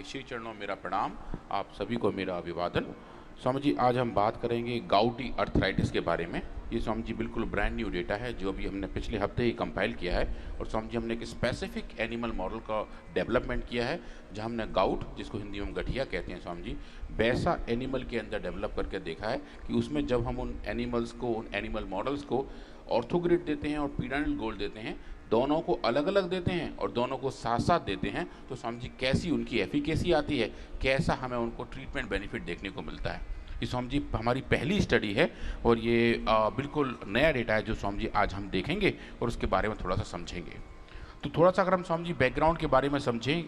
श्री चरणों में मेरा प्रणाम, आप सभी को मेरा अभिवादन। स्वामी जी, आज हम बात करेंगे गाउटी अर्थराइटिस के बारे में। ये स्वामी जी बिल्कुल ब्रांड न्यू डेटा है जो अभी हमने पिछले हफ्ते ही कंपाइल किया है। और स्वामी जी, हमने एक स्पेसिफिक एनिमल मॉडल का डेवलपमेंट किया है जहाँ हमने गाउट, जिसको हिंदी में गठिया कहते हैं स्वामी जी, वैसा एनिमल के अंदर डेवलप करके देखा है कि उसमें जब हम उन एनिमल्स को, उन एनिमल मॉडल्स को ऑर्थोग्रिड देते हैं और पीडानिल गोल्ड देते हैं, दोनों को अलग अलग देते हैं और दोनों को साथ साथ देते हैं, तो स्वामी जी कैसी उनकी एफिकेसी आती है, कैसा हमें उनको ट्रीटमेंट बेनिफिट देखने को मिलता है। ये स्वामी जी हमारी पहली स्टडी है और ये बिल्कुल नया डेटा है जो स्वामी जी आज हम देखेंगे और उसके बारे में थोड़ा सा समझेंगे। तो थोड़ा सा अगर हम स्वामी जी बैकग्राउंड के बारे में समझें,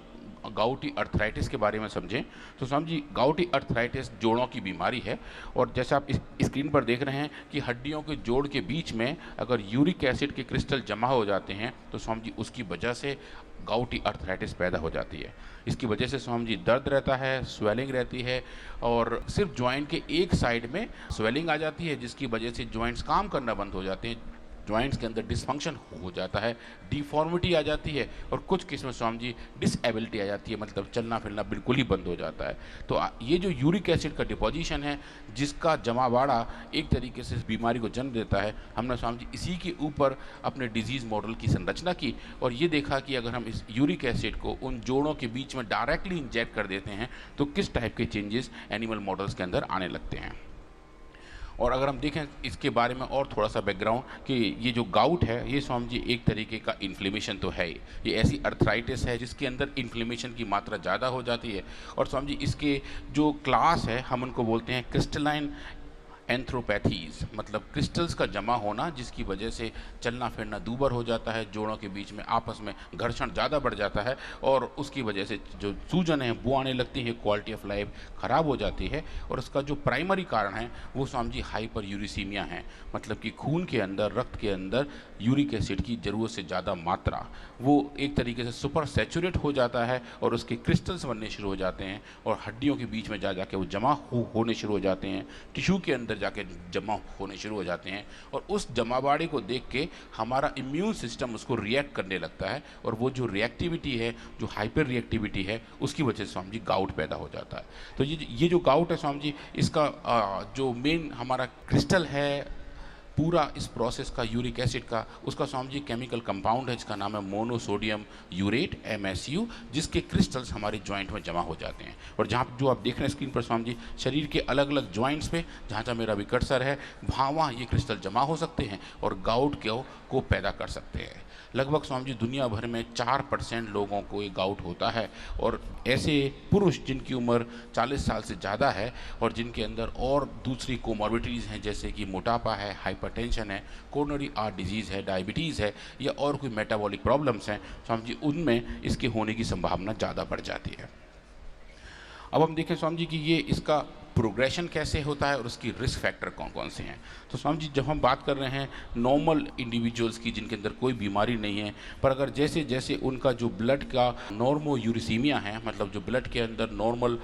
गाउटी अर्थराइटिस के बारे में समझें, तो स्वामी जी गाउटी अर्थराइटिस जोड़ों की बीमारी है। और जैसे आप इस स्क्रीन पर देख रहे हैं कि हड्डियों के जोड़ के बीच में अगर यूरिक एसिड के क्रिस्टल जमा हो जाते हैं तो स्वामी जी उसकी वजह से गाउटी अर्थराइटिस पैदा हो जाती है। इसकी वजह से स्वामी जी दर्द रहता है, स्वेलिंग रहती है और सिर्फ जॉइंट के एक साइड में स्वेलिंग आ जाती है, जिसकी वजह से जॉइंट्स काम करना बंद हो जाते हैं, जॉइंट्स के अंदर डिसफंक्शन हो जाता है, डिफॉर्मिटी आ जाती है और कुछ केस में स्वामी जी डिसेबिलिटी आ जाती है, मतलब चलना फिरना बिल्कुल ही बंद हो जाता है। तो ये जो यूरिक एसिड का डिपोजिशन है, जिसका जमावाड़ा एक तरीके से इस बीमारी को जन्म देता है, हमने स्वामी जी इसी के ऊपर अपने डिजीज़ मॉडल की संरचना की और ये देखा कि अगर हम इस यूरिक एसिड को उन जोड़ों के बीच में डायरेक्टली इंजेक्ट कर देते हैं तो किस टाइप के चेंजेस एनिमल मॉडल्स के अंदर आने लगते हैं। और अगर हम देखें इसके बारे में और थोड़ा सा बैकग्राउंड कि ये जो गाउट है ये स्वामी जी एक तरीके का इन्फ्लेमेशन तो है, ये ऐसी अर्थराइटिस है जिसके अंदर इन्फ्लेमेशन की मात्रा ज़्यादा हो जाती है। और स्वामी जी इसके जो क्लास है हम उनको बोलते हैं क्रिस्टलाइन एंथ्रोपैथीज, मतलब क्रिस्टल्स का जमा होना जिसकी वजह से चलना फिरना दूबर हो जाता है, जोड़ों के बीच में आपस में घर्षण ज़्यादा बढ़ जाता है और उसकी वजह से जो सूजन है वो आने लगती है, क्वालिटी ऑफ लाइफ ख़राब हो जाती है। और उसका जो प्राइमरी कारण है वो स्वामी जी हाइपर यूरिसीमिया है, मतलब कि खून के अंदर, रक्त के अंदर यूरिक एसिड की ज़रूरत से ज़्यादा मात्रा, वो एक तरीके से सुपर सैचुरेट हो जाता है और उसके क्रिस्टल्स बनने शुरू हो जाते हैं और हड्डियों के बीच में जा जाके वो जमा होने शुरू हो जाते हैं, टिश्यू के अंदर जाके जमा होने शुरू हो जाते हैं और उस जमावाड़े को देख के हमारा इम्यून सिस्टम उसको रिएक्ट करने लगता है और वो जो रिएक्टिविटी है, जो हाइपर रिएक्टिविटी है, उसकी वजह से स्वामी जी गाउट पैदा हो जाता है। तो ये जो गाउट है स्वामी जी, इसका जो मेन हमारा क्रिस्टल है पूरा इस प्रोसेस का, यूरिक एसिड का, उसका स्वामी जी केमिकल कंपाउंड है जिसका नाम है मोनोसोडियम यूरेट MSU, जिसके क्रिस्टल्स हमारे जॉइंट में जमा हो जाते हैं। और जहाँ जो आप देख रहे हैं स्क्रीन पर स्वामी जी, शरीर के अलग अलग जॉइंट्स पे जहाँ जहाँ मेरा अभी कर्सर है वहाँ ये क्रिस्टल जमा हो सकते हैं और गाउट को पैदा कर सकते हैं। लगभग स्वामी जी दुनिया भर में 4% लोगों को ये गाउट होता है और ऐसे पुरुष जिनकी उम्र 40 साल से ज़्यादा है और जिनके अंदर और दूसरी कोमॉर्बिडिटीज़ हैं जैसे कि मोटापा है, हाइपरटेंशन है, कोरोनरी आर्ट डिजीज़ है, डायबिटीज़ है या और कोई मेटाबॉलिक प्रॉब्लम्स हैं, स्वामी जी उनमें इसके होने की संभावना ज़्यादा बढ़ जाती है। अब हम देखें स्वामी जी कि ये इसका प्रोग्रेशन कैसे होता है और उसकी रिस्क फैक्टर कौन कौन से हैं। तो स्वामी जी जब हम बात कर रहे हैं नॉर्मल इंडिविजुअल्स की जिनके अंदर कोई बीमारी नहीं है, पर अगर जैसे जैसे उनका जो ब्लड का नॉर्मो यूरिसीमिया है, मतलब जो ब्लड के अंदर नॉर्मल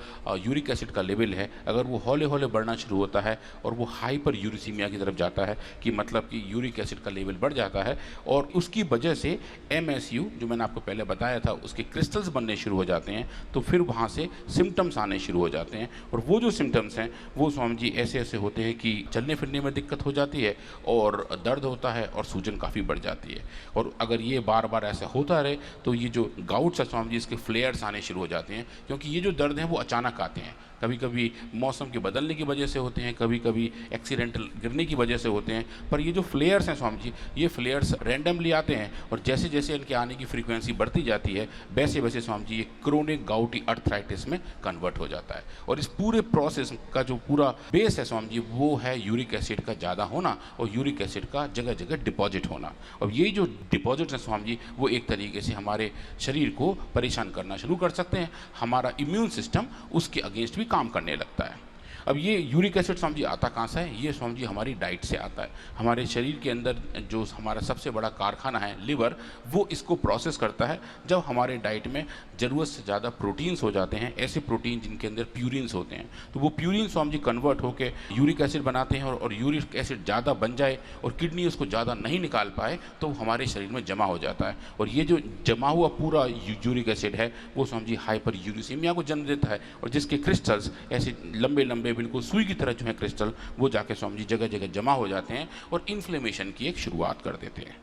यूरिक एसिड का लेवल है, अगर वो हौले हौले बढ़ना शुरू होता है और वो हाइपर यूरिसीमिया की तरफ जाता है कि मतलब कि यूरिक एसिड का लेवल बढ़ जाता है और उसकी वजह से MSU जो मैंने आपको पहले बताया था उसके क्रिस्टल्स बनने शुरू हो जाते हैं, तो फिर वहाँ से सिम्टम्स आने शुरू हो जाते हैं। और वो जो सिम्टम्स हैं वो स्वामी जी ऐसे ऐसे होते हैं कि चलने फिरने में दिक्कत हो जाती है और दर्द होता है और सूजन काफ़ी बढ़ जाती है। और अगर ये बार बार ऐसा होता रहे तो ये जो गाउट्स है स्वामी जी इसके फ्लेयर्स आने शुरू हो जाते हैं, क्योंकि ये जो दर्द हैं वो अचानक आते हैं, कभी कभी मौसम के बदलने की वजह से होते हैं, कभी कभी एक्सीडेंटल गिरने की वजह से होते हैं, पर ये जो फ्लेयर्स हैं स्वामी जी, ये फ्लेयर्स रैंडमली आते हैं और जैसे जैसे इनके आने की फ्रीक्वेंसी बढ़ती जाती है वैसे वैसे स्वामी जी ये क्रोनिक गाउटी अर्थराइटिस में कन्वर्ट हो जाता है। और इस पूरे प्रोसेस का जो पूरा बेस है स्वामी जी वो है यूरिक एसिड का ज़्यादा होना और यूरिक एसिड का जगह जगह डिपॉजिट होना। और ये जो डिपॉजिट है स्वामी जी वो एक तरीके से हमारे शरीर को परेशान करना शुरू कर सकते हैं, हमारा इम्यून सिस्टम उसके अगेंस्ट भी काम करने लगता है। अब ये यूरिक एसिड स्वामी जी आता कहाँ से है? ये स्वामी जी हमारी डाइट से आता है। हमारे शरीर के अंदर जो हमारा सबसे बड़ा कारखाना है लिवर, वो इसको प्रोसेस करता है। जब हमारे डाइट में ज़रूरत से ज़्यादा प्रोटीन्स हो जाते हैं, ऐसे प्रोटीन जिनके अंदर प्यूरिन्स होते हैं, तो वो प्यूरिन स्वामी जी कन्वर्ट होकर यूरिक एसिड बनाते हैं और यूरिक एसिड ज़्यादा बन जाए और किडनी उसको ज़्यादा नहीं निकाल पाए तो हमारे शरीर में जमा हो जाता है। और ये जो जमा हुआ पूरा यूरिक एसिड है वो स्वामी जी हाइपर यूरिसीमिया को जन्म देता है, और जिसके क्रिस्टल्स ऐसे लंबे लंबे बिल्कुल सुई की तरह जो है क्रिस्टल, वो जाके स्वामी जी जगह जगह जमा हो जाते हैं और इन्फ्लेमेशन की एक शुरुआत कर देते हैं।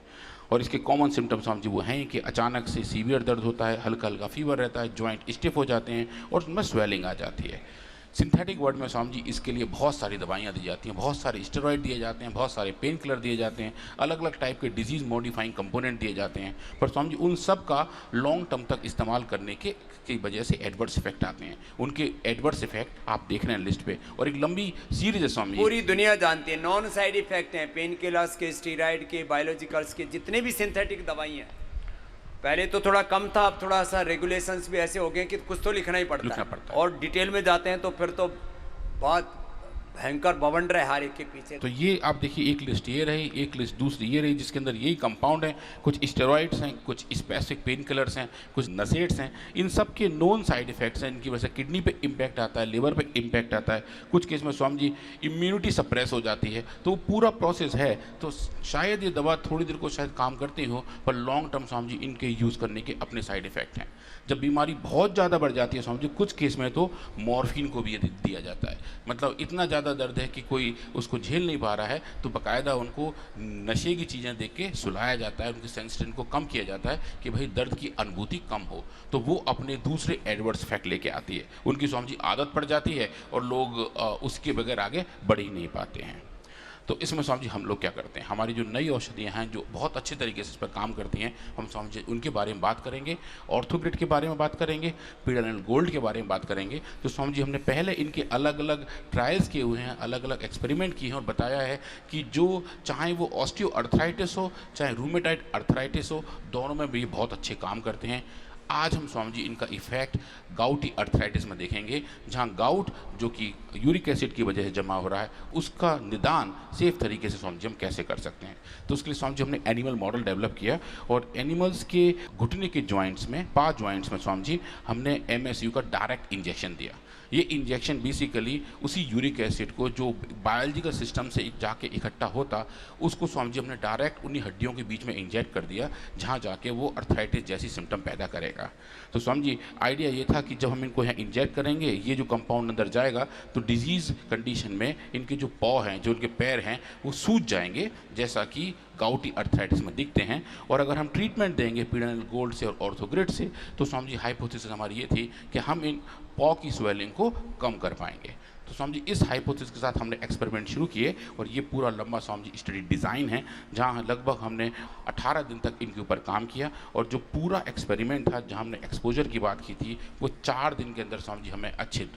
और इसके कॉमन सिम्टम्स स्वामी जी वो हैं कि अचानक से सीवियर दर्द होता है, हल्का हल्का फीवर रहता है, जॉइंट स्टिफ हो जाते हैं और उनमें स्वेलिंग आ जाती है। सिंथेटिक वर्ड में स्वामी जी इसके लिए बहुत सारी दवाइयाँ दी जाती हैं, बहुत सारे स्टेरॉइड दिए जाते हैं, बहुत सारे पेन किलर दिए जाते हैं, अलग अलग टाइप के डिजीज़ मॉडिफाइंग कंपोनेंट दिए जाते हैं, पर स्वामी जी उन सब का लॉन्ग टर्म तक इस्तेमाल करने की वजह से एडवर्स इफेक्ट आते हैं। उनके एडवर्स इफेक्ट आप देख रहे हैं लिस्ट पे, और एक लंबी सीरीज है स्वामी जी। पूरी दुनिया जानती है नॉन साइड इफेक्ट हैं पेन किलर्स के, स्टीराइड के, बायोलॉजिकल्स के, जितने भी सिंथेटिक दवाई हैं। पहले तो थोड़ा कम था, अब थोड़ा सा रेगुलेशंस भी ऐसे हो गए कि कुछ तो लिखना ही पड़ता है। और डिटेल में जाते हैं तो फिर तो बहुत भयंकर बवंडर है हर एक के पीछे। तो ये आप देखिए, एक लिस्ट ये रही, एक लिस्ट दूसरी ये रही, जिसके अंदर यही कंपाउंड है, कुछ स्टेरॉइड्स हैं, कुछ स्पेसिफिक पेन किलर्स हैं, कुछ नसेट्स हैं। इन सब के नॉन साइड इफेक्ट्स हैं, इनकी वजह से किडनी पे इम्पैक्ट आता है, लिवर पे इम्पैक्ट आता है, कुछ केस में स्वामी जी इम्यूनिटी सप्रेस हो जाती है। तो पूरा प्रोसेस है। तो शायद ये दवा थोड़ी देर को शायद काम करती हो, पर लॉन्ग टर्म स्वामी जी इनके यूज़ करने के अपने साइड इफेक्ट हैं। जब बीमारी बहुत ज़्यादा बढ़ जाती है स्वामी जी, कुछ केस में तो मॉर्फिन को भी दिया जाता है। मतलब इतना ज़्यादा दर्द है कि कोई उसको झेल नहीं पा रहा है, तो बाकायदा उनको नशे की चीज़ें देख के सुलाया जाता है, उनके सेंसिटिविटी को कम किया जाता है कि भाई दर्द की अनुभूति कम हो। तो वो अपने दूसरे एडवर्स इफेक्ट लेके आती है, उनकी स्वामी जी आदत पड़ जाती है और लोग उसके बगैर आगे बढ़ ही नहीं पाते हैं। तो इसमें स्वामी जी हम लोग क्या करते हैं, हमारी जो नई औषधियाँ हैं जो बहुत अच्छे तरीके से इस पर काम करती हैं, हम स्वामी जी उनके बारे में बात करेंगे, ऑर्थोग्रिड के बारे में बात करेंगे, पीडानिल गोल्ड के बारे में बात करेंगे। तो स्वामी जी हमने पहले इनके अलग अलग ट्रायल्स किए हुए हैं, अलग अलग एक्सपेरिमेंट किए हैं और बताया है कि जो चाहे वो ऑस्टियो अर्थराइटिस हो, चाहे रूमेटाइड अर्थराइटिस हो, दोनों में भी बहुत अच्छे काम करते हैं। आज हम स्वामी जी इनका इफेक्ट गाउटी अर्थराइटिस में देखेंगे, जहां गाउट जो कि यूरिक एसिड की वजह से जमा हो रहा है, उसका निदान सेफ तरीके से स्वामी जी हम कैसे कर सकते हैं। तो उसके लिए स्वामी जी हमने एनिमल मॉडल डेवलप किया और एनिमल्स के घुटने के जॉइंट्स में, पा जॉइंट्स में स्वामी जी हमने MSU का डायरेक्ट इंजेक्शन दिया। ये इंजेक्शन बेसिकली उसी यूरिक एसिड को जो बायोलॉजिकल सिस्टम से जाके इकट्ठा होता, उसको स्वामी जी हमने डायरेक्ट उन्हीं हड्डियों के बीच में इंजेक्ट कर दिया, जहाँ जाके वो अर्थराइटिस जैसी सिम्टम पैदा करेगा। तो स्वामी जी आइडिया ये था कि जब हम इनको यहाँ इंजेक्ट करेंगे, ये जो कंपाउंड अंदर जाएगा तो डिजीज़ कंडीशन में इनके जो पॉ हैं, जो इनके पैर हैं, वो सूज जाएंगे, जैसा कि गाउटी अर्थराइटिस में दिखते हैं। और अगर हम ट्रीटमेंट देंगे पीडानिल गोल्ड से और ऑर्थोग्रिड से, तो स्वामी जी हाइपोथेसिस हमारी ये थी कि हम इन पॉ की स्वेलिंग को कम कर पाएंगे। तो स्वामी जी इस हाइपोथेसिस के साथ हमने एक्सपेरिमेंट शुरू किए और ये पूरा लंबा स्वामी जी स्टडी डिज़ाइन है, जहाँ लगभग हमने 18 दिन तक इनके ऊपर काम किया। और जो पूरा एक्सपेरिमेंट था, जहाँ हमने एक्सपोजर की बात की थी, वो 4 दिन के अंदर स्वामी जी हमें अच्छे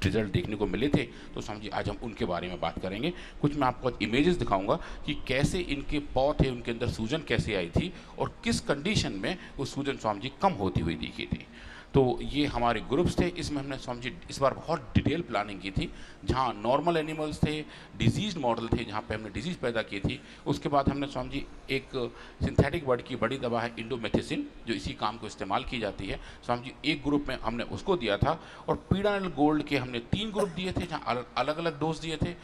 रिजल्ट देखने को मिले थे। तो स्वामी जी आज हम उनके बारे में बात करेंगे। कुछ मैं आपको इमेजेस दिखाऊंगा कि कैसे इनके पॉ थे, उनके अंदर सूजन कैसे आई थी और किस कंडीशन में वो सूजन स्वामी जी कम होती हुई दिखी थी। तो ये हमारे ग्रुप्स थे, इसमें हमने स्वामी जी इस बार बहुत डिटेल प्लानिंग की थी, जहाँ नॉर्मल एनिमल्स थे, डिजीज मॉडल थे जहाँ पे हमने डिजीज़ पैदा की थी। उसके बाद हमने स्वामी जी एक सिंथेटिक वर्ड की बड़ी दवा है इंडोमेथिसिन, जो इसी काम को इस्तेमाल की जाती है, स्वामी जी एक ग्रुप में हमने उसको दिया था। और पीडानिल गोल्ड के हमने 3 ग्रुप दिए थे, जहाँ अलग अलग डोज दिए थे।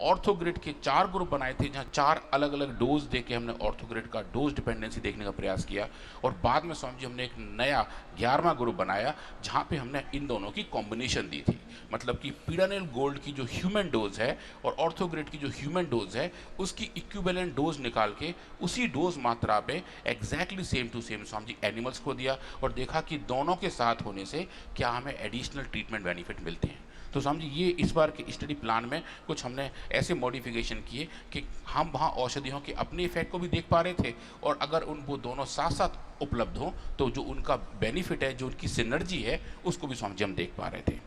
ऑर्थोग्रिड के 4 ग्रुप बनाए थे, जहाँ 4 अलग अलग डोज दे के हमने ऑर्थोग्रिड का डोज डिपेंडेंसी देखने का प्रयास किया। और बाद में स्वामी जी हमने एक नया 11वां ग्रुप बनाया, जहाँ पे हमने इन दोनों की कॉम्बिनेशन दी थी। मतलब कि पीडानिल गोल्ड की जो ह्यूमन डोज है और ऑर्थोग्रिड की जो ह्यूमन डोज है, उसकी इक्विवेलेंट डोज निकाल के उसी डोज मात्रा पे exactly same to same Swami ji animals को दिया और देखा कि दोनों के साथ होने से क्या हमें एडिशनल ट्रीटमेंट बेनिफिट मिलते हैं। तो स्वामी जी ये इस बार के स्टडी प्लान में कुछ हमने ऐसे मॉडिफिकेशन किए कि हम वहाँ औषधियों के अपने इफेक्ट को भी देख पा रहे थे, और अगर उन वो दोनों साथ साथ उपलब्ध हों तो जो उनका बेनिफिट है, जो उनकी सिनर्जी है, उसको भी स्वामी जी हम देख पा रहे थे।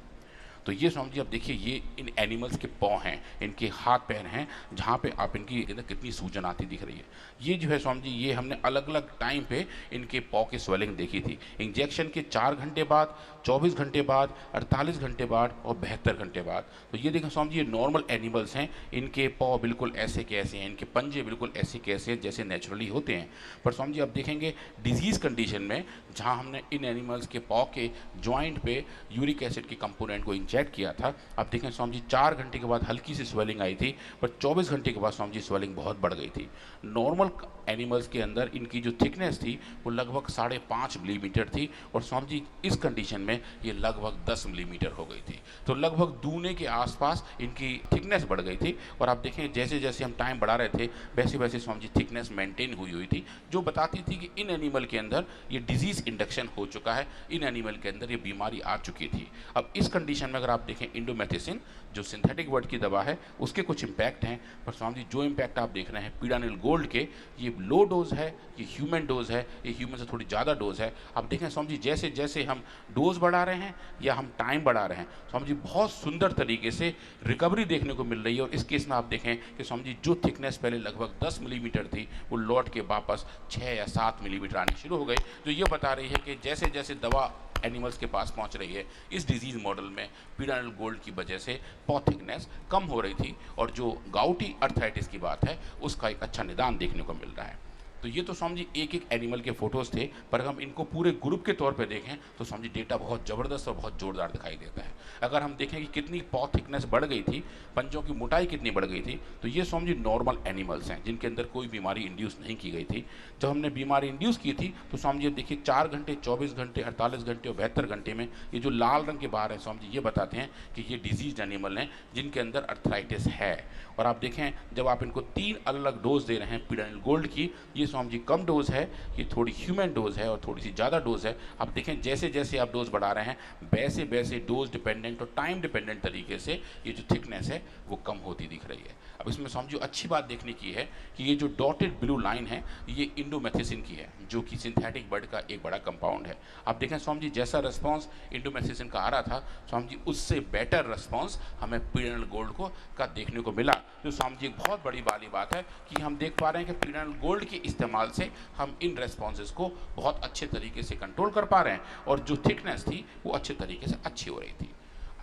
तो ये समझिए अब देखिए ये इन एनिमल्स के पाँव हैं, इनके हाथ पैर हैं, जहाँ पे आप इनकी अंदर कितनी सूजन आती दिख रही है। ये जो है समझिए ये हमने अलग अलग टाइम पे इनके पाँव की स्वेलिंग देखी थी। इंजेक्शन के 4 घंटे बाद, 24 घंटे बाद, 48 घंटे बाद और 72 घंटे बाद। तो ये देखें समझिए नॉर्मल एनिमल्स हैं, इनके पाँव बिल्कुल ऐसे के ऐसे हैं, इनके पंजे बिल्कुल ऐसे के ऐसे हैं जैसे नेचुरली होते हैं। पर समझिए अब देखेंगे डिजीज़ कंडीशन में जहाँ हमने इन एनिमल्स के पाँव के जॉइंट पे यूरिक एसिड के कंपोनेंट को इंजेक्ट किया था। अब देखें स्वामी जी 4 घंटे के बाद हल्की सी स्वेलिंग आई थी, पर 24 घंटे के बाद स्वामी जी स्वेलिंग बहुत बढ़ गई थी। नॉर्मल एनिमल्स के अंदर इनकी जो थिकनेस थी वो लगभग 5.5 मिलीमीटर थी और स्वामी जी इस कंडीशन में ये लगभग 10 मिलीमीटर हो गई थी। तो लगभग दूने के आसपास इनकी थिकनेस बढ़ गई थी। और आप देखें जैसे जैसे हम टाइम बढ़ा रहे थे वैसे वैसे स्वामी जी थिकनेस मेंटेन हुई थी, जो बताती थी कि इन एनिमल के अंदर ये डिजीज़ इंडक्शन हो चुका है, इन एनिमल के अंदर ये बीमारी आ चुकी थी। अब इस कंडीशन में अगर आप देखें इंडोमेथिसिन जो सिंथेटिक वर्ड की दवा है उसके कुछ इम्पैक्ट हैं, पर स्वामी जी जो इम्पैक्ट आप देख रहे हैं पीडानिल गोल्ड के, ये लो डोज है, ये ह्यूमन डोज है, ये ह्यूमन से थोड़ी ज़्यादा डोज है। आप देखें स्वामी जी जैसे जैसे हम डोज बढ़ा रहे हैं या हम टाइम बढ़ा रहे हैं, स्वामी जी बहुत सुंदर तरीके से रिकवरी देखने को मिल रही है। और इस केस में आप देखें कि स्वामी जी जो थिकनेस पहले लगभग 10 मिलीमीटर थी वो लौट के वापस 6 या 7 मिलीमीटर आनी शुरू हो गई, जो ये बता रही है कि जैसे जैसे दवा एनिमल्स के पास पहुंच रही है इस डिजीज़ मॉडल में पीडानिल गोल्ड की वजह से पाव थिकनेस कम हो रही थी और जो गाउटी अर्थराइटिस की बात है उसका एक अच्छा निदान देखने को मिल रहा है। तो ये तो समझिए एक एक एनिमल के फोटोज़ थे, पर हम इनको पूरे ग्रुप के तौर पे देखें तो समझिए डेटा बहुत ज़बरदस्त और बहुत ज़ोरदार दिखाई देता है। अगर हम देखें कि कितनी पाव थिकनेस बढ़ गई थी, पंजों की मोटाई कितनी बढ़ गई थी, तो ये समझिए नॉर्मल एनिमल्स हैं जिनके अंदर कोई बीमारी इंड्यूस नहीं की गई थी। जब हमने बीमारी इंड्यूस की थी तो समझिए देखिए 4 घंटे, 24 घंटे, 48 घंटे और 72 घंटे में ये जो लाल रंग के बाहर हैं समझिए ये बताते हैं कि ये डिजीज एनिमल हैं जिनके अंदर अर्थराइटिस है। और आप देखें जब आप इनको 3 अलग अलग डोज दे रहे हैं पीडानिल गोल्ड की, ये स्वामी जी कम डोज है, ये थोड़ी ह्यूमन डोज है और थोड़ी सी ज़्यादा डोज है। आप देखें जैसे जैसे आप डोज बढ़ा रहे हैं वैसे वैसे डोज डिपेंडेंट और टाइम डिपेंडेंट तरीके से ये जो थिकनेस है वो कम होती दिख रही है। अब इसमें स्वामी जी अच्छी बात देखने की है कि ये जो डॉटेड ब्लू लाइन है ये इंडोमेथिसिन की है, जो कि सिंथेटिक बर्ड का एक बड़ा कंपाउंड है। आप देखें स्वामी जी जैसा रिस्पॉन्स इंडोमेथिसिन का आ रहा था स्वामी जी उससे बेटर रिस्पॉन्स हमें पीडानिल गोल्ड का देखने को मिला, जो स्वामी जी एक बहुत बड़ी वाली बात है कि हम देख पा रहे हैं कि पीडानिल गोल्ड के इस्तेमाल से हम इन रेस्पॉन्सेज को बहुत अच्छे तरीके से कंट्रोल कर पा रहे हैं और जो थिकनेस थी वो अच्छे तरीके से अच्छी हो रही थी।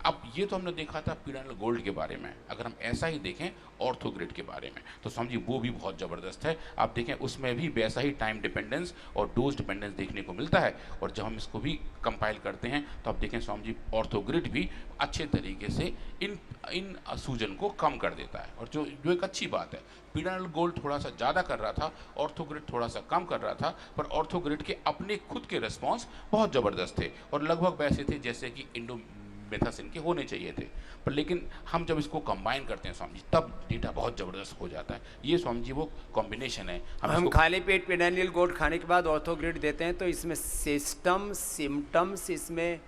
अब ये तो हमने देखा था पीडानिल गोल्ड के बारे में, अगर हम ऐसा ही देखें ऑर्थोग्रिड के बारे में तो समझिए वो भी बहुत ज़बरदस्त है। आप देखें उसमें भी वैसा ही टाइम डिपेंडेंस और डोज डिपेंडेंस देखने को मिलता है, और जब हम इसको भी कंपाइल करते हैं तो आप देखें स्वामी जी ऑर्थोग्रिड भी अच्छे तरीके से इन सूजन को कम कर देता है, और जो एक अच्छी बात है। पीडानिल गोल्ड थोड़ा सा ज़्यादा कर रहा था, ऑर्थोग्रिड थोड़ा सा कम कर रहा था, पर ऑर्थोग्रिड के अपने खुद के रिस्पॉन्स बहुत ज़बरदस्त थे और लगभग वैसे थे जैसे कि इंडोमेथिसिन के होने चाहिए थे। पर लेकिन हम जब इसको कंबाइन करते हैं स्वामी जी तब डेटा बहुत ज़बरदस्त हो जाता है। ये स्वामी जी वो कॉम्बिनेशन है। हम खाली पेट पीडानिल गोल्ड खाने के बाद ऑर्थोग्रिड देते हैं तो इसमें सिस्टम सिम्टम्स इसमें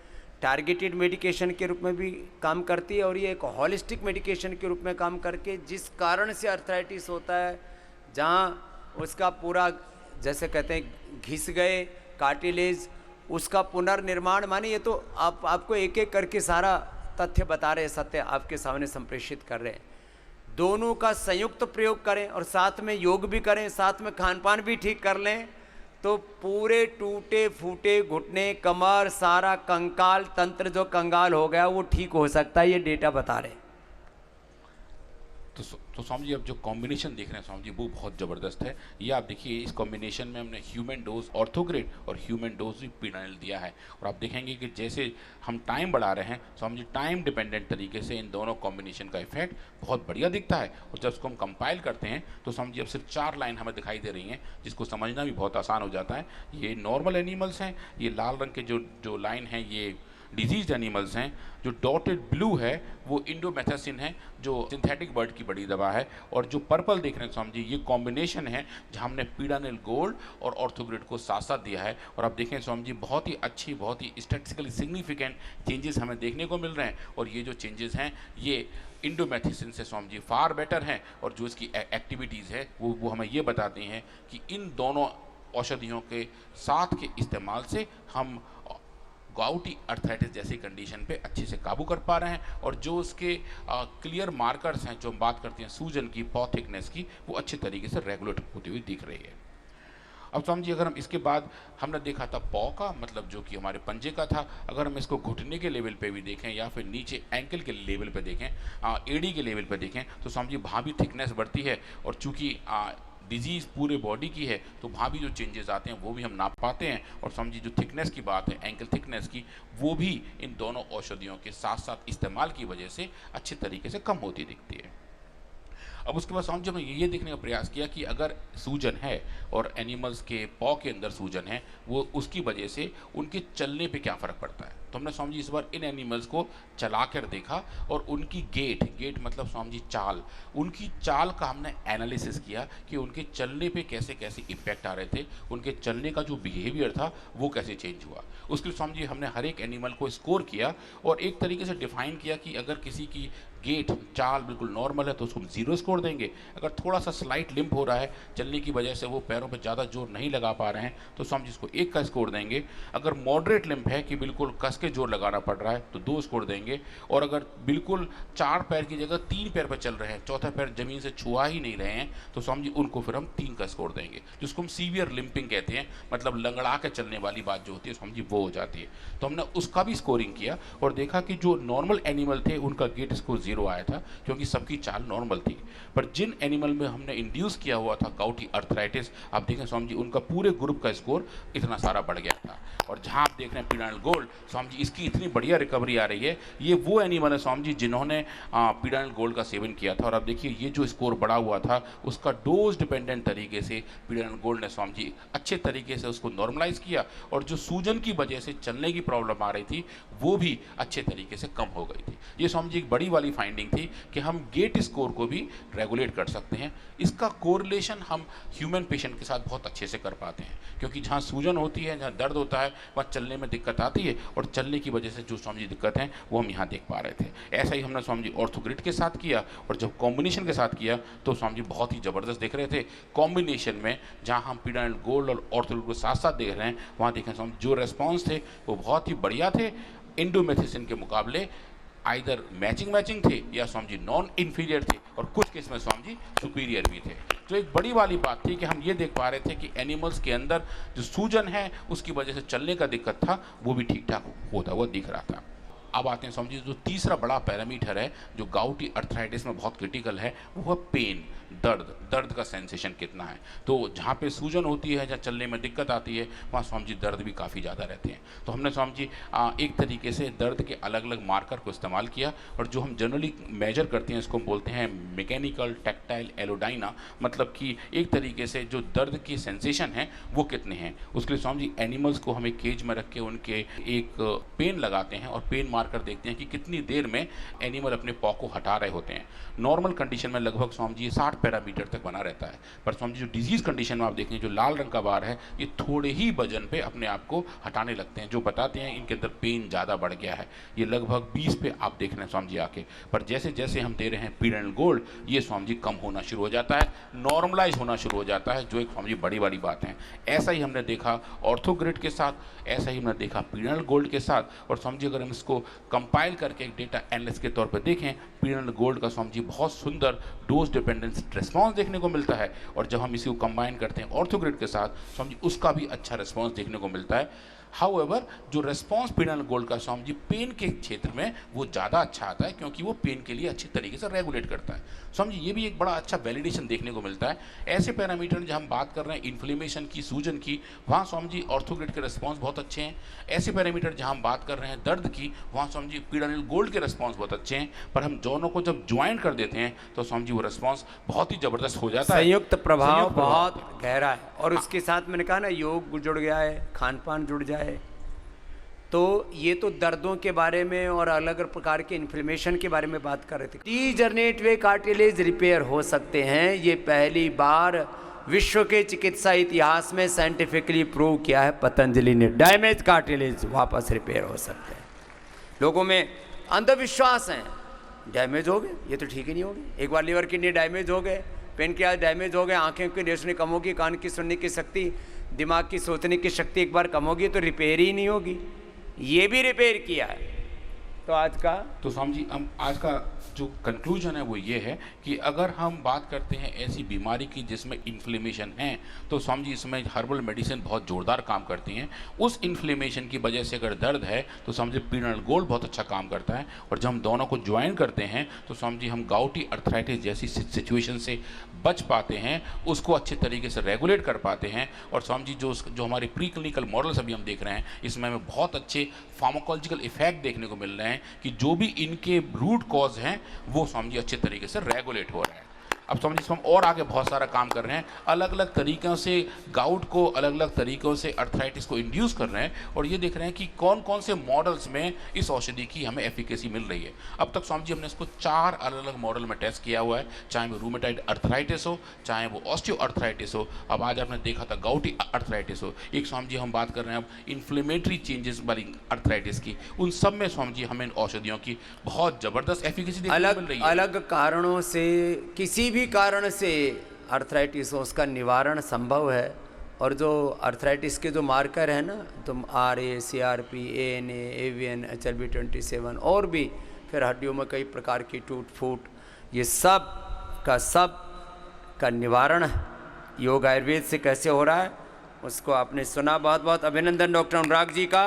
टारगेटेड मेडिकेशन के रूप में भी काम करती है और ये एक हॉलिस्टिक मेडिकेशन के रूप में काम करके जिस कारण से अर्थराइटिस होता है, जहाँ उसका पूरा जैसे कहते हैं घिस गए कार्टिलेज उसका पुनर्निर्माण, माने ये तो आपको एक एक करके सारा तथ्य बता रहे हैं, सत्य आपके सामने संप्रेषित कर रहे हैं। दोनों का संयुक्त प्रयोग करें और साथ में योग भी करें, साथ में खान पान भी ठीक कर लें तो पूरे टूटे फूटे घुटने कमर सारा कंकाल तंत्र जो कंगाल हो गया वो ठीक हो सकता है, ये डेटा बता रहे हैं। तो स्वामी जी अब जो कॉम्बिनेशन देख रहे हैं स्वामी जी वो बहुत ज़बरदस्त है। ये आप देखिए इस कॉम्बिनेशन में हमने ह्यूमन डोज ऑर्थोग्रिड और ह्यूमन डोज भी पीडानिल दिया है, और आप देखेंगे कि जैसे हम टाइम बढ़ा रहे हैं स्वामी जी टाइम डिपेंडेंट तरीके से इन दोनों कॉम्बिनेशन का इफेक्ट बहुत बढ़िया दिखता है। और जब इसको हम कंपाइल करते हैं तो स्वामी जी अब सिर्फ 4 लाइन हमें दिखाई दे रही हैं जिसको समझना भी बहुत आसान हो जाता है। ये नॉर्मल एनिमल्स हैं, ये लाल रंग के जो लाइन हैं ये डिजीज एनिमल्स हैं, जो डॉटेड ब्लू है वो इंडोमेथिसिन है जो सिंथेटिक बर्ड की बड़ी दवा है, और जो पर्पल देख रहे हैं स्वामी जी ये कॉम्बिनेशन है जहाँ हमने पीडानिल गोल्ड और ऑर्थोग्रिड को साथ साथ दिया है। और आप देखें स्वामी जी बहुत ही अच्छी बहुत ही स्टैटिस्टिकली सिग्निफिकेंट चेंजेस हमें देखने को मिल रहे हैं, और ये जो चेंजेस हैं ये इंडोमेथिसिन से स्वामी जी फार बेटर हैं, और जो इसकी एक्टिविटीज़ है वो हमें ये बताती हैं कि इन दोनों औषधियों के साथ के इस्तेमाल से हम गाउटी अर्थराइटिस जैसी कंडीशन पे अच्छे से काबू कर पा रहे हैं और जो उसके क्लियर मार्कर्स हैं जो हम बात करते हैं सूजन की, पॉ थिकनेस की, वो अच्छे तरीके से रेगुलेट होती हुई दिख रही है। अब समझिए अगर हम इसके बाद हमने देखा था पॉ का मतलब जो कि हमारे पंजे का था, अगर हम इसको घुटने के लेवल पे भी देखें या फिर नीचे एंकल के लेवल पे देखें, एड़ी के लेवल पे देखें, तो समझिए वहाँ भी थिकनेस बढ़ती है और चूँकि डिजीज़ पूरे बॉडी की है तो वहाँ भी जो चेंजेस आते हैं वो भी हम नाप पाते हैं। और समझिए जो थिकनेस की बात है, एंकल थिकनेस की, वो भी इन दोनों औषधियों के साथ साथ इस्तेमाल की वजह से अच्छे तरीके से कम होती दिखती है। अब उसके बाद समझो हमने ये देखने का प्रयास किया कि अगर सूजन है और एनिमल्स के पॉ के अंदर सूजन है, वो उसकी वजह से उनके चलने पे क्या फ़र्क पड़ता है। तो हमने समझी इस बार इन एनिमल्स को चला कर देखा और उनकी गेट मतलब समझी चाल, उनकी चाल का हमने एनालिसिस किया कि उनके चलने पे कैसे कैसे इम्पैक्ट आ रहे थे, उनके चलने का जो बिहेवियर था वो कैसे चेंज हुआ। उसके लिए समझिए हमने हर एक एनिमल को स्कोर किया और एक तरीके से डिफाइन किया कि अगर किसी की गेट चाल बिल्कुल नॉर्मल है तो उसको हम 0 स्कोर देंगे, अगर थोड़ा सा स्लाइट लिम्प हो रहा है चलने की वजह से वो पैरों पर ज़्यादा जोर नहीं लगा पा रहे हैं तो समझिए इसको 1 का स्कोर देंगे, अगर मॉडरेट लिम्प है कि बिल्कुल कस के जोर लगाना पड़ रहा है तो 2 स्कोर देंगे, और अगर बिल्कुल 4 पैर की जगह 3 पैर पर चल रहे हैं, चौथा पैर ज़मीन से छुआ ही नहीं रहे हैं, तो समझिए उनको फिर हम 3 का स्कोर देंगे, जिसको हम सीवियर लिम्पिंग कहते हैं, मतलब लंगड़ा के चलने वाली बात जो होती है समझिए वो हो जाती है। तो हमने उसका भी स्कोरिंग किया और देखा कि जो नॉर्मल एनिमल थे उनका गेट स्कोर 0 आया था क्योंकि सबकी चाल नॉर्मल थी, पर जिन एनिमल में हमने इंड्यूस किया हुआ था गाउटी अर्थराइटिस, आप देखें स्वामी जी उनका पूरे ग्रुप का स्कोर इतना सारा बढ़ गया था। और जहां आप देख रहे हैं पीडाइल गोल्ड, स्वामी जी इसकी इतनी बढ़िया रिकवरी आ रही है, ये वो एनिमल है स्वामी जी जिन्होंने पीडाइल गोल्ड का सेवन किया था, और आप देखिए ये जो स्कोर बढ़ा हुआ था उसका डोज डिपेंडेंट तरीके से पीडाइल गोल्ड ने स्वामी जी अच्छे तरीके से उसको नॉर्मलाइज किया, और जो सूजन की वजह से चलने की प्रॉब्लम आ रही थी वो भी अच्छे तरीके से कम हो गई थी। ये स्वामी जी एक बड़ी वाली फाइंडिंग थी कि हम गेट स्कोर को भी रेगुलेट कर सकते हैं। इसका कोरिलेशन हम ह्यूमन पेशेंट के साथ बहुत अच्छे से कर पाते हैं, क्योंकि जहाँ सूजन होती है, जहाँ दर्द होता है, वहाँ चलने में दिक्कत आती है, और चलने की वजह से जो स्वामी जी दिक्कत है वो हम यहाँ देख पा रहे थे। ऐसा ही हमने स्वामी जी ऑर्थोग्रिड के साथ किया, और जब कॉम्बिनेशन के साथ किया तो स्वामी जी बहुत ही ज़बरदस्त दिख रहे थे। कॉम्बिनेशन में जहाँ हम पीडाइल गोल्ड और ऑर्थोग्रिड को साथ साथ देख रहे हैं, वहाँ देखें स्वामी जो रेस्पॉन्स थे वो बहुत ही बढ़िया थे, इंडोमेथिसिन के मुकाबले आइदर मैचिंग थे या स्वामी जी नॉन इन्फीरियर थे, और कुछ केस में स्वामी जी सुपीरियर भी थे। तो एक बड़ी वाली बात थी कि हम ये देख पा रहे थे कि एनिमल्स के अंदर जो सूजन है उसकी वजह से चलने का दिक्कत था वो भी ठीक ठाक होता हुआ दिख रहा था। अब आते हैं समझिए जो तीसरा बड़ा पैरामीटर है जो गाउटी अर्थराइटिस में बहुत क्रिटिकल है, वो है पेन, दर्द का सेंसेशन कितना है। तो जहाँ पे सूजन होती है, जहाँ चलने में दिक्कत आती है, वहाँ स्वामी जी दर्द भी काफ़ी ज़्यादा रहते हैं। तो हमने स्वामी जी एक तरीके से दर्द के अलग अलग मार्कर को इस्तेमाल किया, और जो हम जनरली मेजर करते हैं इसको हम बोलते हैं मैकेनिकल टैक्टाइल एलोडाइना, मतलब कि एक तरीके से जो दर्द की सेंसेशन है वो कितने हैं। उसके लिए स्वामी जी एनिमल्स को हम एक केज में रख के उनके एक पेन लगाते हैं और पेन मार्कर देखते हैं कि कितनी देर में एनिमल अपने पॉ को हटा रहे होते हैं। नॉर्मल कंडीशन में लगभग स्वामी जी 60 पैरामीटर तक बना रहता है, पर स्वामी जी जो डिजीज कंडीशन में आप देखें जो लाल रंग का बार है ये थोड़े ही वजन पे अपने आप को हटाने लगते हैं, जो बताते हैं इनके अंदर पेन ज़्यादा बढ़ गया है। ये लगभग 20 पे आप देख रहे हैं स्वामी जी आके, पर जैसे जैसे हम दे रहे हैं पीडाइल गोल्ड ये स्वामी जी कम होना शुरू हो जाता है, नॉर्मलाइज होना शुरू हो जाता है, जो एक स्वामी जी बड़ी बड़ी बात है। ऐसा ही हमने देखा ऑर्थोग्रिड के साथ, ऐसा ही हमने देखा पीडाइल गोल्ड के साथ। और स्वामी जी अगर हम इसको कंपाइल करके एक डेटा एनालिसिस के तौर पर देखें, पीडाइल गोल्ड का स्वामी जी बहुत सुंदर डोज डिपेंडेंस रिस्पॉन्स देखने को मिलता है, और जब हम इसी को कंबाइन करते हैं ऑर्थोग्रिड के साथ स्वामी जी उसका भी अच्छा रिस्पॉन्स देखने को मिलता है। हाउएवर जो रेस्पॉन्स पीडाइल गोल्ड का स्वामी जी पेन के क्षेत्र में वो ज़्यादा अच्छा आता है, क्योंकि वो पेन के लिए अच्छी तरीके से रेगुलेट करता है। स्वामी जी ये भी एक बड़ा अच्छा वैलिडेशन देखने को मिलता है। ऐसे पैरामीटर जब हम बात कर रहे हैं इन्फ्लेमेशन की, सूजन की, वहाँ स्वामी जी ऑर्थोग्रिड के रेस्पॉन्स बहुत अच्छे हैं। ऐसे पैरामीटर जहाँ हम बात कर रहे हैं दर्द की, वहाँ स्वामी जी पीडाइल गोल्ड के रेस्पॉन्स बहुत अच्छे हैं, पर हम दोनों को जब ज्वाइन कर देते हैं तो स्वामी जी वो रेस्पॉन्स बहुत ही ज़बरदस्त हो जाता है। संयुक्त प्रभाव बहुत गहरा है, और उसके साथ मैंने कहा ना योग जुड़ गया है, खान पान जुड़ जाए, तो ये तो दर्दों के बारे में और अलग अलग प्रकार के इन्फ्लेमेशन के बारे में बात कर रहे थे। डीजनरेट वे कार्टिलेज रिपेयर हो सकते हैं, ये पहली बार विश्व के चिकित्सा इतिहास में साइंटिफिकली प्रूव किया है पतंजलि ने। डैमेज कार्टिलेज वापस रिपेयर हो सकते हैं। लोगों में अंधविश्वास है, डैमेज हो गए ये तो ठीक ही नहीं होगी, एक बार लीवर किडनी डैमेज हो गए, पेनक्रियास डैमेज हो गए, आंखें की रोशनी कम होगी, कान की सुनने की शक्ति, दिमाग की सोचने की शक्ति एक बार कम होगी तो रिपेयर ही नहीं होगी। ये भी रिपेयर किया है। तो आज का तो स्वामी जी हम आज का जो कंक्लूजन है वो ये है कि अगर हम बात करते हैं ऐसी बीमारी की जिसमें इन्फ्लेमेशन है, तो स्वामी जी इसमें हर्बल मेडिसिन बहुत ज़ोरदार काम करती हैं। उस इन्फ्लेमेशन की वजह से अगर दर्द है तो स्वामी जी पीनल गोल्ड बहुत अच्छा काम करता है, और जब हम दोनों को ज्वाइन करते हैं तो स्वामी जी हम गाउटी अर्थराइटिस जैसी सिचुएशन से बच पाते हैं, उसको अच्छे तरीके से रेगुलेट कर पाते हैं। और स्वामी जी जो हमारे प्री क्लिनिकल मॉडल्स अभी हम देख रहे हैं, इसमें हमें बहुत अच्छे फार्माकोलॉजिकल इफेक्ट देखने को मिल रहे हैं कि जो भी इनके रूट कॉज हैं वो स्वामी जी अच्छे तरीके से रेगुलेट हो रहे हैं। अब स्वामी जी हम और आगे बहुत सारा काम कर रहे हैं, अलग अलग तरीक़ों से गाउट को, अलग अलग तरीक़ों से अर्थराइटिस को इंड्यूस कर रहे हैं, और ये देख रहे हैं कि कौन कौन से मॉडल्स में इस औषधि की हमें एफिकेसी मिल रही है। अब तक स्वामी जी हमने इसको 4 अलग अलग मॉडल में टेस्ट किया हुआ है, चाहे वो रूमेटाइड अर्थराइटिस हो, चाहे वो ऑस्टियो अर्थराइटिस हो, अब आज आपने देखा था गाउटी अर्थराइटिस हो। एक स्वामी जी हम बात कर रहे हैं अब इन्फ्लेमेटरी चेंजेस वाली अर्थराइटिस की, उन सब में स्वामी जी हमें इन औषधियों की बहुत ज़बरदस्त एफिकेसी देखने को मिल रही है। अलग कारणों से, किसी भी कारण से अर्थराइटिस हो उसका निवारण संभव है। और जो अर्थराइटिस के जो मार्कर है ना, तो RA, CRP, ANA, AVN, HLB27 और भी, फिर हड्डियों में कई प्रकार की टूट फूट, ये सब का निवारण योग आयुर्वेद से कैसे हो रहा है उसको आपने सुना। बहुत बहुत अभिनंदन डॉक्टर अनुराग जी का।